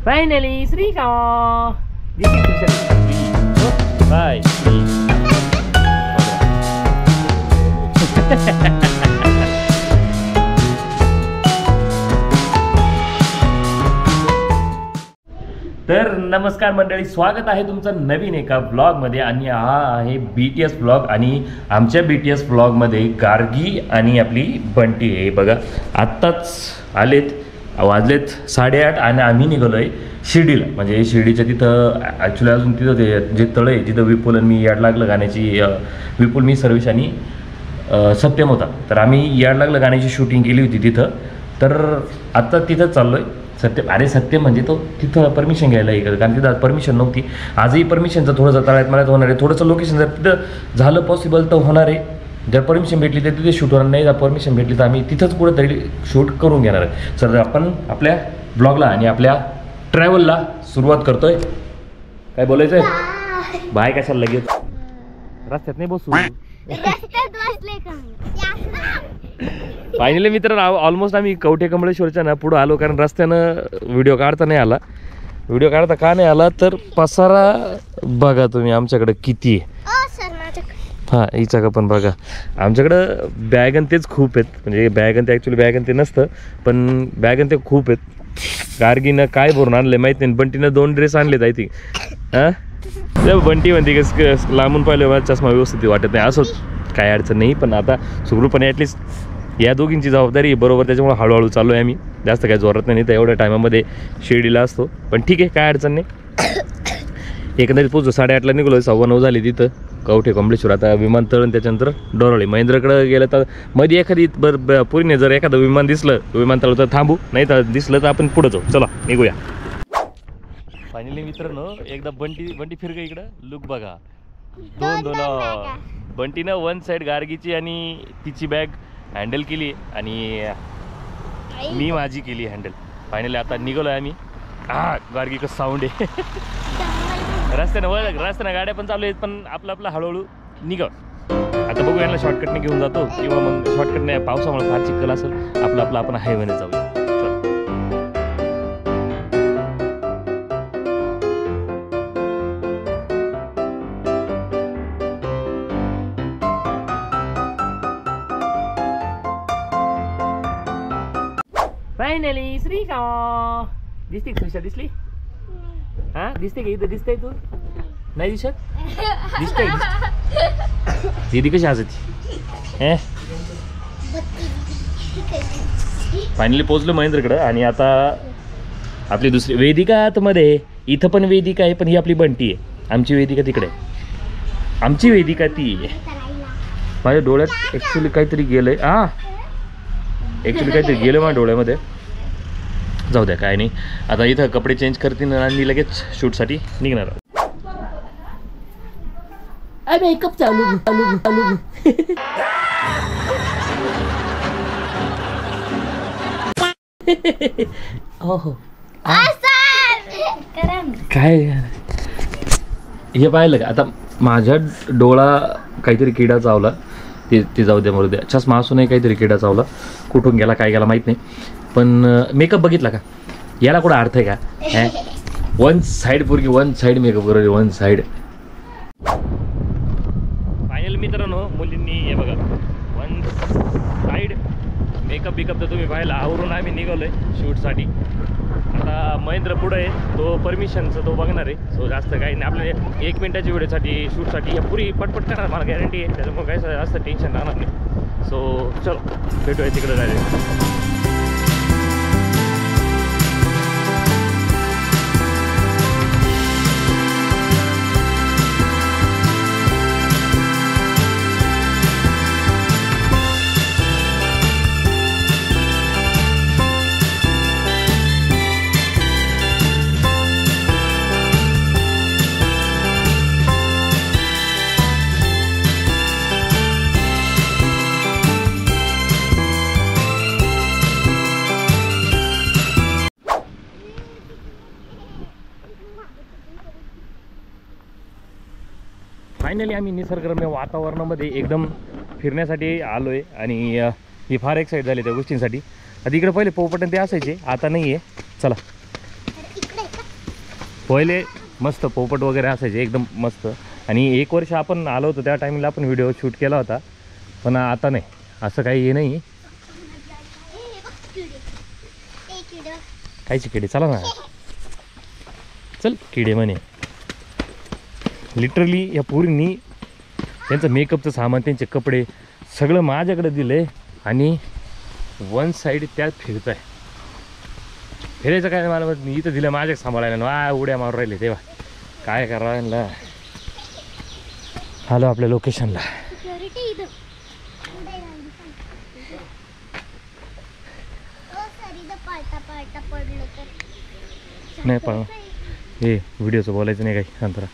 Finally, Srika! This is Srika. Bye. तर नमस्कार मंडळी, स्वागत आहे तुमचं नवीन एका ब्लॉगमध्ये. आणि हा आहे BTS ब्लॉग. आणि आमच्या BTS ब्लॉगमध्ये गार्गी आणि आपली बंटी आहे. बघा आत्ताच आलेत, वाजलेत 8:30 आणि आम्ही निघालो आहे शिर्डीला. म्हणजे शिर्डीच्या तिथं ॲक्च्युली अजून तिथं ते जे तळ आहे तिथं विपुल आणि मी याड लागलं गाण्याची, विपुल मी सर्विस आणि सत्यम होता. तर आम्ही याड लागलं गाण्याची शूटिंग केली होती तिथं. तर आत्ता तिथं चाललो आहे. सत्यम म्हणजे तो तिथं परमिशन घ्यायला इकडं, कारण तिथं परमिशन नव्हती. आजही परमिशनचं थोडंसं तळ्यात मला होणार आहे. थोडंसं लोकेशन जर तिथं झालं पॉसिबल तर होणार आहे. जर परमिशन भेटली तर तिथे शूट होणार नाही. जर परमिशन भेटली तर आम्ही तिथंच कुठंतरी शूट करून घेणार आहे. सर आपण आपल्या ब्लॉगला आणि आपल्या ट्रॅव्हलला सुरुवात करतोय. काय बोलायचं आहे? बाय कशाला लगेच? रस्त्यात नाही बसू. फायनली मित्र ऑलमोस्ट आम्ही कवठे कमळेश्वरच्या ना पुढं आलो, कारण रस्त्यानं व्हिडिओ काढता नाही आला. व्हिडिओ काढता का नाही आला तर पसारा बघा तुम्ही आमच्याकडे किती आहे. हां हिच्याकडं पण बघा, आमच्याकडं बॅगन तेच खूप आहेत. म्हणजे बॅगन ते ॲक्च्युली बॅगन ते नसतं, पण बॅगन ते खूप आहेत. गार्गीनं काय भरून आणले माहीत नाही. बंटीनं 2 ड्रेस आणलेत आय थिंक. हां बंटी म्हणते की लांबून पाहिलं मला चष्मा व्यवस्थित वाटत नाही. असं काय अडचण नाही, पण आता सुखरूपणे ॲटलिस्ट या दोघींची जबाबदारी बरोबर, त्याच्यामुळे हळूहळू चालू आहे आम्ही. जास्त काय जोरात नाही, तर एवढ्या टायमामध्ये शिर्डीला असतो. पण ठीक आहे, काय अडचण नाही. एकंदरीत पोचलो 8:30ला निघलो, 9:15 झाली तिथं कवठे कमळेश्वर. आता विमानतळ आणि त्याच्यानंतर डोरळी महेंद्रकडं गेलं तर मध्ये एखादी पुरीने जर एखादं विमान दिसलं विमानतळ तर थांबू, नाही तर दिसलं तर आपण पुढं जाऊ. चला निघूया. फायनली मित्रांनो एकदा बंटी फिरग इकडं लुक बघा. दोन बंटीनं 1 साईड गार्गीची आणि तिची बॅग हँडल केली आणि मी माझी केली हँडल. फायनली आता निघालो आहे आम्ही. गार्गी कसं साऊंड आहे. रस्त्यानं गाड्या पण चालू आहेत, पण आपलं हळूहळू निघा. आता बघू यांना शॉर्टकटने घेऊन जातो, किंवा मग शॉर्टकट नाही, पावसामुळे फार चिखल असेल. आपण हायवेने जाऊया. फायनली श्रीका दिसते. श्रीषा दिसली? हा दिसते का? इथं दिसतंय तू? नाही दिसत? दिसतंय. दीदी कशी हसती? फायनली पोचलो महेंद्रकडं. आणि आता आपली दुसरी वेदिका आतमध्ये. इथं पण वेदिका आहे, पण ही आपली बंटी आहे. आमची वेदिका तिकडे. आमची वेदिका ती माझ्या डोळ्यात ॲक्च्युली काहीतरी गेलंय. माझ्या डोळ्यामध्ये. जाऊ द्या, काय नाही. आता इथं कपडे चेंज करतील आणि लगेच शूटसाठी निघणार. मेकअप चालू. हो काय हे पाहिलं का? आता माझ्या डोळा काहीतरी किडा चावला. ते जाऊ द्या, मरू द्या. चष्मा असू नये, काहीतरी किडा चावला. कुठून गेला काय गेला माहीत नाही. पण मेकअप बघितला का? याला कुठं अर्थ आहे का? 1 साईड पोरगी 1 साईड मेकअप करू, 1 साईड. फायनल मित्रांनो मुलींनी हे बघा 1 साईड मेकअप तर तुम्ही पाहिला. आवरून आम्ही निघालोय शूटसाठी. आता महेंद्र पुढं आहे, तो परमिशनचं तो बघणार आहे. सो जास्त काही नाही, आपल्या 1 मिनिटाच्या व्हिडिओसाठी शूटसाठी पुरी पटपट करणार, मला गॅरंटी आहे. त्याच्यामुळे काही जास्त टेन्शन राहणार नाही. सो चलो भेटूया तिकडे जायचं. फायनली आम्ही निसर्गरम्य वातावरणामध्ये एकदम फिरण्यासाठी आलो आहे. आणि मी फार एक्साइट झाले त्या गोष्टींसाठी. आता इकडे पहिले पोपट ते असायचे, आता नाही आहे. चला पहिले मस्त पोपट वगैरे असायचे एकदम मस्त. आणि 1 वर्ष आपण आलो होतो त्या टायमिंगला आपण व्हिडिओ शूट केला होता, पण आता नाही, असं काही हे नाही. कायचे किडे, चला ना चल. किडे म्हणे लिटरली या पोरींनी त्यांचं मेकअपचं सामान, त्यांचे कपडे सगळं माझ्याकडे दिले आणि वन साईड त्यात फिरत आहे. फिरायचं काय मला मी इथं दिलं माझ्या सांभाळायला, वा उड्या मारून राहिले तेव्हा काय करायला. आलो आपल्या लोकेशनला. नाही पण हे व्हिडिओचं बोलायचं नाही काही नंतर.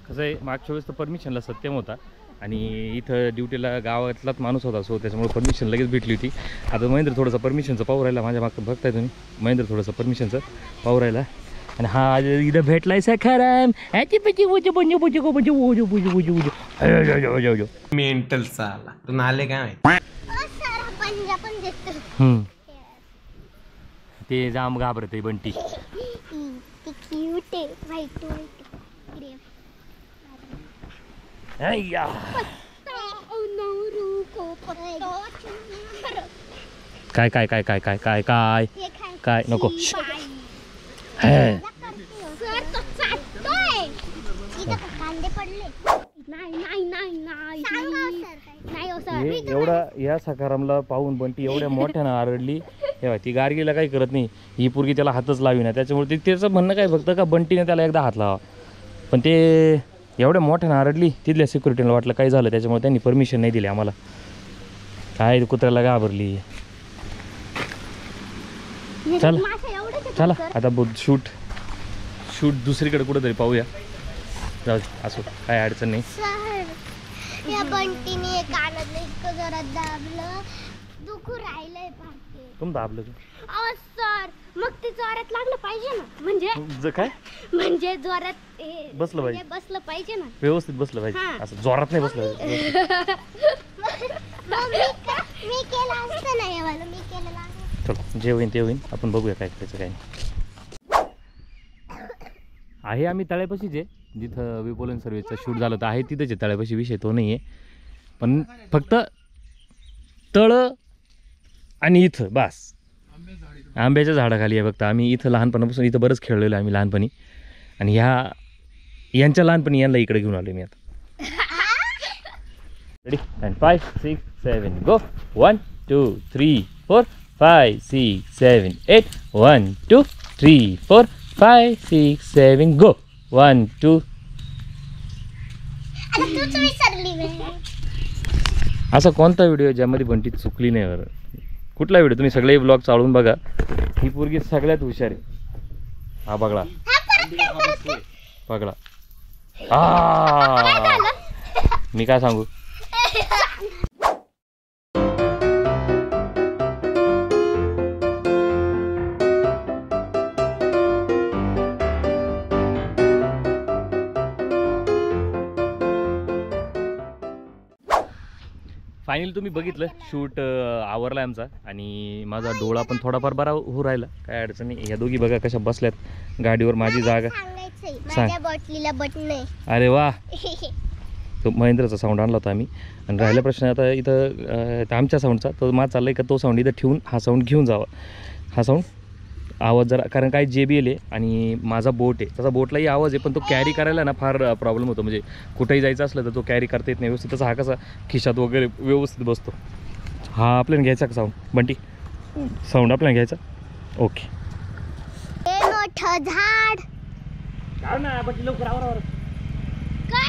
कसं आहे, मागच्या वेळेस तर परमिशनला सत्यम होता आणि इथं ड्युटीला गावातलाच माणूस होता, सो त्याच्यामुळे परमिशन लगेच भेटली होती. आता महेंद्र थोडंसं परमिशनचं पाहू राहिला, माझ्या मागं बघताय तुम्ही. महेंद्र थोडंसं परमिशनचं पाहू राहिला आणि हा आज इथं भेटलाय सखाराम. मेंटल साला तू नाले काय ते जाम घाबरते बंटी. काय काय काय काय काय काय काय काय नको. एवढा या सखारामला पाहून बंटी एवढ्या मोठ्यानं आरडली. तेव्हा ती गार्गीला काही करत नाही, ही पोरगी त्याला हातच लावी ना. त्याच्यामुळे त्याचं म्हणणं काय फक्त का बंटीने त्याला एकदा हात लावा, पण ते एवढ्या मोठ्यानं आरडली. तिथल्या सिक्युरिटीला वाटलं काय झालं, त्याच्यामुळे त्यांनी परमिशन नाही दिली आम्हाला. काय कुत्र्याला घाबरली. चला चला आता शूट दुसरीकडे कुठंतरी पाहूया. जाऊ असो, काय अडचण नाही. या बंटीने कानातलं इतकं जोरात दाबलं, दुखू राहिलंय पाहते. तुम दाबलं तू? सर मग ते जोरात लागलं पाहिजे ना, म्हणजे काय म्हणजे जोरात बसलं पाहिजे, बसलं पाहिजे ना, व्यवस्थित बसलं पाहिजे. असं जोरात नाही बसलं पाहिजे. मी केलं असतं ना यावाला, मी केलेलं आहे. चल जे होईन ते होईन, आपण बघूया काय करायचं काय आहे. आम्ही तळ्यापाशीच आहे जिथं विपोलन सर्व्हिसचा शूट झालं तर आहे तिथंच आहे तळ्यापाशी, विषय तो नाही आहे. पण फक्त तळं आणि इथं बस आंब्याच्या झाडाखाली आहे फक्त. आम्ही इथं लहानपणापासून इथं बरंच खेळलेलो आहे आम्ही लहानपणी, आणि यांच्या लहानपणी यांना इकडे घेऊन आलो मी आता. रेडी अँड 5 6 7 गो. 1 2 3 4 5 6 7 8 1 2 3 4 5 6 7 गो. 1 2. असा कोणता व्हिडिओ ज्यामध्ये बंटी चुकली नाही बरं? कुठला व्हिडिओ? तुम्ही सगळे व्लॉग चालवून बघा. ही पोरगी सगळ्यात हुशार आहे. हा बघला बघला. मी काय सांगू. फायनली तुम्ही बघितलं शूट आवरला आमचा, आणि माझा डोळा पण थोडाफार बरा होऊ राहिला, काय अडचण नाही. ह्या दोघी बघा कशा बसल्यात गाडीवर. माझी जागा माझ्या बॉटलीला बटन आहे. अरे वा. तो महेंद्रचा साऊंड आणला होता आम्ही, आणि राहिला प्रश्न आता इथं आमच्या साऊंडचा. तो माझा चालला आहे का तो साऊंड इथं ठेवून हा साऊंड घेऊन जावा. हा साऊंड आवाज जरा, कारण काय JBL आहे आणि माझा बोट आहे, त्याचा बोटलाही आवाज आहे, पण तो कॅरी करायला ना फार प्रॉब्लेम होतो. म्हणजे कुठेही जायचं असलं तर तो कॅरी करता येत नाही व्यवस्थित. तसा हा कसा खिशात वगैरे व्यवस्थित बसतो. हा आपल्याला घ्यायचा का साऊंड बंटी? साऊंड आपल्याला घ्यायचा. ओके. मोठं झाड ना बंटी लवकर आवर. काय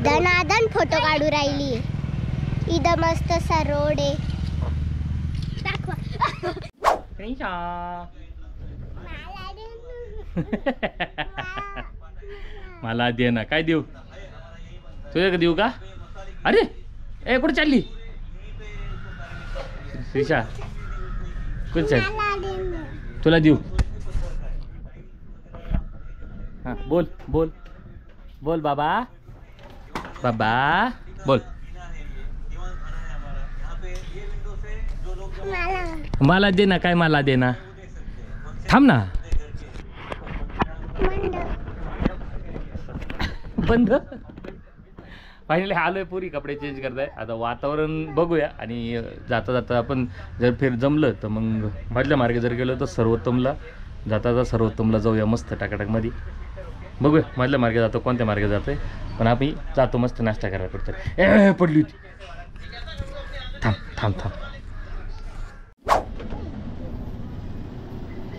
दनादन फोटो काढू राहिली. इथं मस्त सा रोड आहे. दाखवा. मला दे ना. काय देऊ तुझ्या का देऊ का? अरे ए कुठे चालली श्रीषा? कुठे चालली? तुला देऊ. हां बोल बोल बोल बाबा. बाबा बोल. मला मला दे ना, काय मला दे ना, थांब ना. बंद. फायनली आलोय, पुरी कपडे चेंज करताय. आता वातावरण बघूया आणि जाता जाता आपण जर फिर जमलं तर मग मधल्या मार्गे जर गेलो तर सर्वोत्तमला जाता सर्वोत्तमला जाऊया मस्त टाकाटाकमध्ये. बघूया मधल्या मार्गे जातो, कोणत्या मार्गे जातोय, पण आम्ही जातो मस्त नाश्ता करायला कुठं. पडली होती. थांब थांब थांब.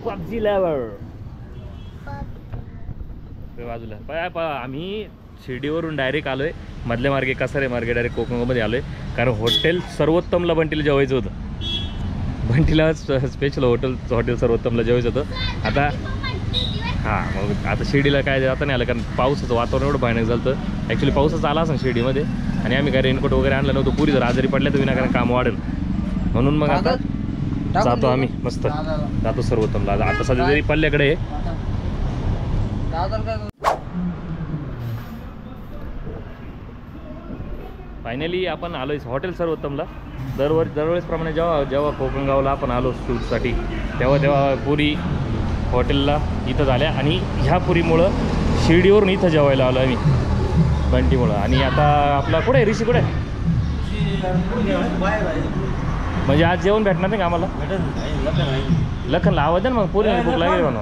पबजी लवर बाजूला पाय आम्ही शिर्डीवरून डायरेक्ट आलोय मधल्या मार्गे, कसारे मार्गे डायरेक्ट कोकणामध्ये आलोय. कारण हॉटेल सर्वोत्तमला बंटीला जेवायचं होतं. बंटीला स्पेशल हॉटेल सर्वोत्तमला जेवायचं होतं. आता हां, मग आता शिर्डीला काय जाता नाही आलं कारण पावसाचं वातावरण एवढं भयानक झालं होतं. ॲक्च्युली पावसाचं आला असं शिर्डीमध्ये आणि आम्ही काय रेनकोट वगैरे आणलं नव्हतं. पुरी जर आजारी पडल्या तर विनाकारण काम वाढेल म्हणून मग आता जातो आम्ही मस्त, जातो सर्वोत्तमला. आता सध्या जरी पल्ल्याकडे आहे. फायनली आपण आलोय हॉटेल सर्वोत्तमला. दरवेळेसप्रमाणे जेव्हा कोकणगावला आपण आलो शूटसाठी तेव्हा पुरी हॉटेलला इथं झाल्या आणि ह्या पुरीमुळं शिर्डीवरून इथं जेवायला आलो आम्ही बंटीमुळं. आणि आता आपला कुठे आहे ऋषी, कुठे आहे? म्हणजे आज जेवण भेटणार नाही का आम्हाला? लखनला आवाज आहे ना, मग पुरी भूक लागेल म्हणा.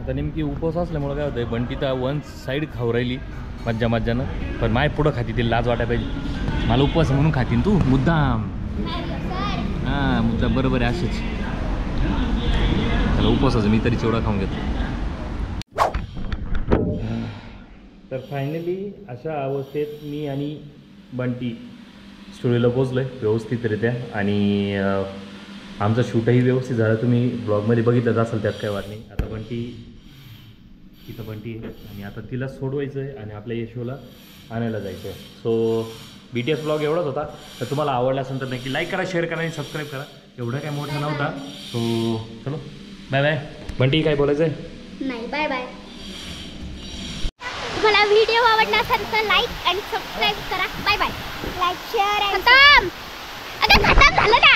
आता नेमकी उपवास असल्यामुळं काय होतं, बंटी तर वन साईड खाऊ राहिली मज्जानं, पण माय पुढं खाती तिला लाज वाटायला पाहिजे. मला उपवास म्हणून खातीन तू मुद्दाम. हां, मुद्दाम बरोबर आहे असेच. त्याला उपवासाचं मी तरी चिवडा खाऊन घेतो. तर फायनली अशा अवस्थेत मी आणि बंटी स्टुडिओला पोचलो आहे व्यवस्थितरित्या आणि आमचं शूटही व्यवस्थित झालं. तुम्ही ब्लॉगमध्ये बघितलंच असेल, त्यात काय वाट नाही. आता बंटी आहे आणि आता तिला सोडवायचं आहे आणि आपल्या यशोला आणायला जायचं आहे. सो BTS ब्लॉग एवढाच होता. तर तुम्हाला आवडला असेल तर नक्की लाईक करा, शेअर करा आणि सबस्क्राईब करा. एवढा काय मोठा नव्हता. सो चलो बाय बाय. बंटी काय बोलायचं आहे? नाही, बाय बाय. तुम्हाला व्हिडिओ आवडला असेल तर लाईक आणि सबस्क्राईब करा. Bye bye. लाईक शेअर आणि खतम झालं ना.